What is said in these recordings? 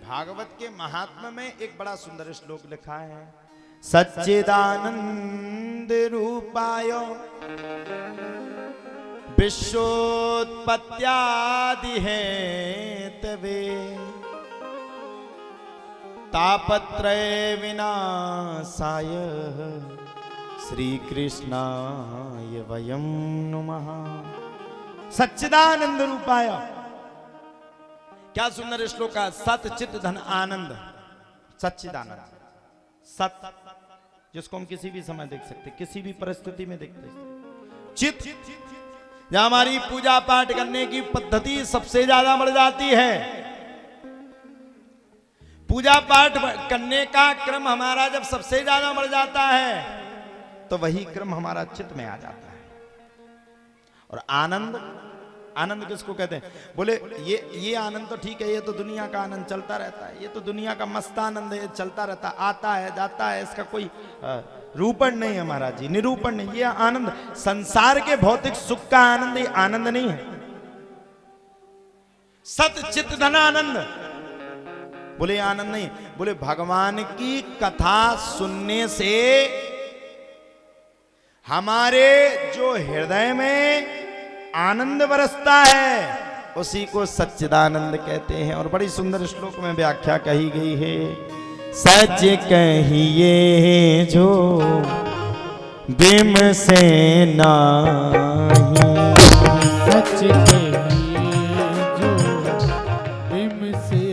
भागवत के महात्म्य में एक बड़ा सुंदर श्लोक लिखा है, सच्चिदानंद रूपाय विश्वोत्पत्त्यादि हेतवे तापत्रय विनाशाय श्री कृष्णाय वयं नुमः। सच्चिदानंद रूपाय, क्या सुंदर श्लोक है। सत चित धन आनंद, सच्चिदानंद, सत जिसको हम किसी भी समय देख सकते, किसी भी परिस्थिति में देखते। चित, जहां हमारी पूजा पाठ करने की पद्धति सबसे ज्यादा बढ़ जाती है, पूजा पाठ करने का क्रम हमारा जब सबसे ज्यादा बढ़ जाता है तो वही क्रम हमारा चित्त में आ जाता है। और आनंद, आनंद किसको कहते हैं? बोले ये आनंद तो ठीक है, ये तो दुनिया का आनंद चलता रहता है, ये तो दुनिया का मस्त आनंद है, चलता रहता, आता है जाता है, इसका कोई रूपण नहीं है महाराज जी, निरूपण नहीं। ये आनंद संसार के भौतिक सुख का आनंद, ये आनंद नहीं है। सत चित धन आनंद, बोले आनंद नहीं, बोले भगवान की कथा सुनने से हमारे जो हृदय में आनंद बरसता है उसी को सच्चिदानंद कहते हैं। और बड़ी सुंदर श्लोक में व्याख्या कही गई है, सच कहिए जो बिम से नाही, सच कहिए जो बिम से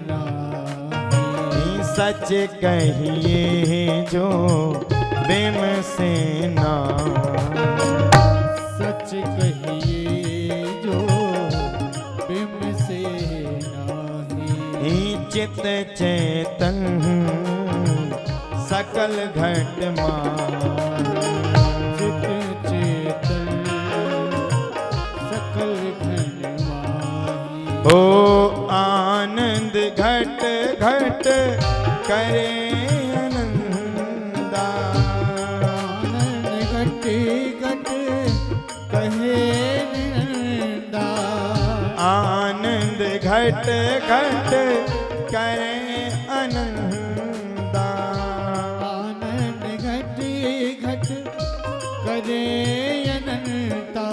नाही, सच कहिए जो बिम से नाही, सच कहिए जो बिम से नाही, चित चेतन सकल घट मान, चित चेतन सकल घट माही, ओ आनंद घट घट करे आनंदा, आनंद घट घट कहे निरंदा, आनंद घट घट करे आनंदा, आनंद घट घट करे अनंता,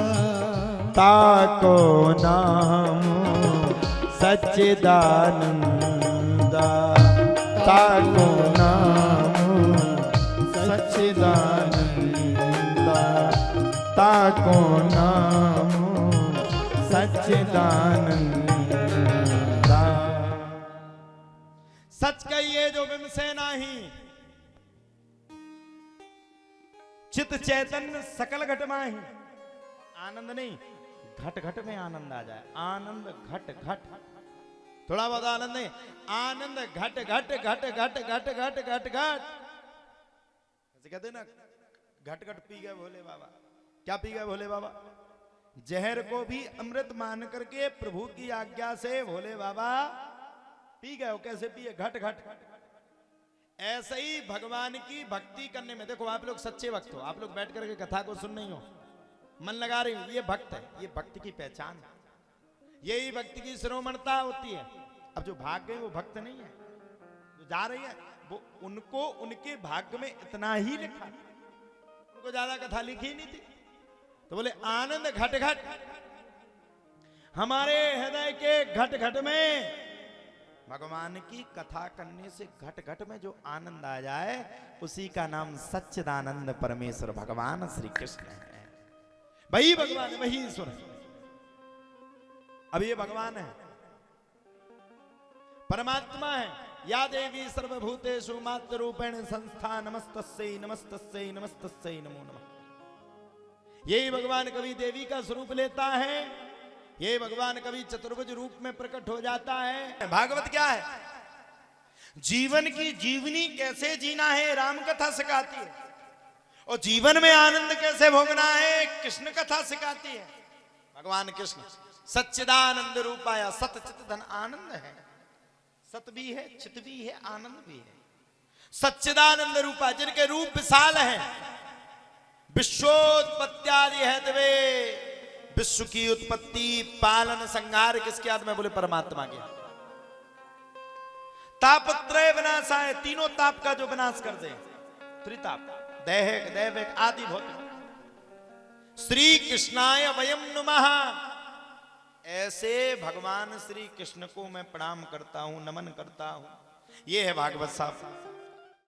ताको नाम सच्चिदानंदा, ताको नाम सच्चिदानंदा, ताको नाम सच्चिदानंदा। सच कहिए जो बिम से नाही, चित चैतन्य सकल घट माही। आनंद नहीं, घट घट में आनंद आ जाए, आनंद घट घट, थोड़ा बहुत आनंद नहीं, आनंद घट घट घट घट घट घट घट घट। ऐसे कहते हैं ना, घट घट पी गए भोले बाबा। क्या पी गए भोले बाबा? जहर को भी अमृत मान करके प्रभु की आज्ञा से भोले बाबा पी गए। कैसे पिए? घट घट। ऐसे ही भगवान की भक्ति करने में, देखो आप लोग सच्चे भक्त हो, आप लोग बैठ करके कथा को सुन नहीं हो, मन लगा रही हो, ये भक्त है, ये भक्ति की पहचान है, यही भक्ति की शिरोमणता होती है। अब जो भाग गए वो भक्त नहीं है, जो जा रही है वो, उनको उनके भाग्य में इतना ही लिखा, उनको ज्यादा कथा लिखी नहीं थी। तो बोले आनंद घट घट, हमारे हृदय के घट घट में भगवान की कथा करने से घट घट में जो आनंद आ जाए उसी का नाम सच्चिदानंद परमेश्वर भगवान श्री कृष्ण है। वही भगवान है, वही ईश्वर है। अब ये भगवान है, परमात्मा है। या देवी सर्वभूतेषु मात्र रूपेण संस्था नमस्तस्यै नमस्तस्यै नमस्तस्यै नमो नमः। यही भगवान कभी देवी का स्वरूप लेता है, ये भगवान कभी चतुर्भुज रूप में प्रकट हो जाता है। भागवत क्या है? जीवन की जीवनी कैसे जीना है राम कथा सिखाती है, और जीवन में आनंद कैसे भोगना है कृष्ण कथा सिखाती है। भगवान कृष्ण सच्चिदानंद रूपाया, सत चित धन आनंद है। सत भी है, चित भी है, आनंद भी है। सच्चिदानंद रूपा, जिनके रूप विशाल हैं, विश्वोत्पत्त्यादि हेतवे, विश्व की उत्पत्ति पालन संहार किसके हाथ में? बोले परमात्मा के। तापत्रय विनाशाय, तीनों ताप का जो विनाश कर दे, त्रिताप, दैहिक दैविक आदि भौतिक। श्री कृष्णाय वयम नुमः, ऐसे भगवान श्री कृष्ण को मैं प्रणाम करता हूं, नमन करता हूं। ये है भागवत साहब।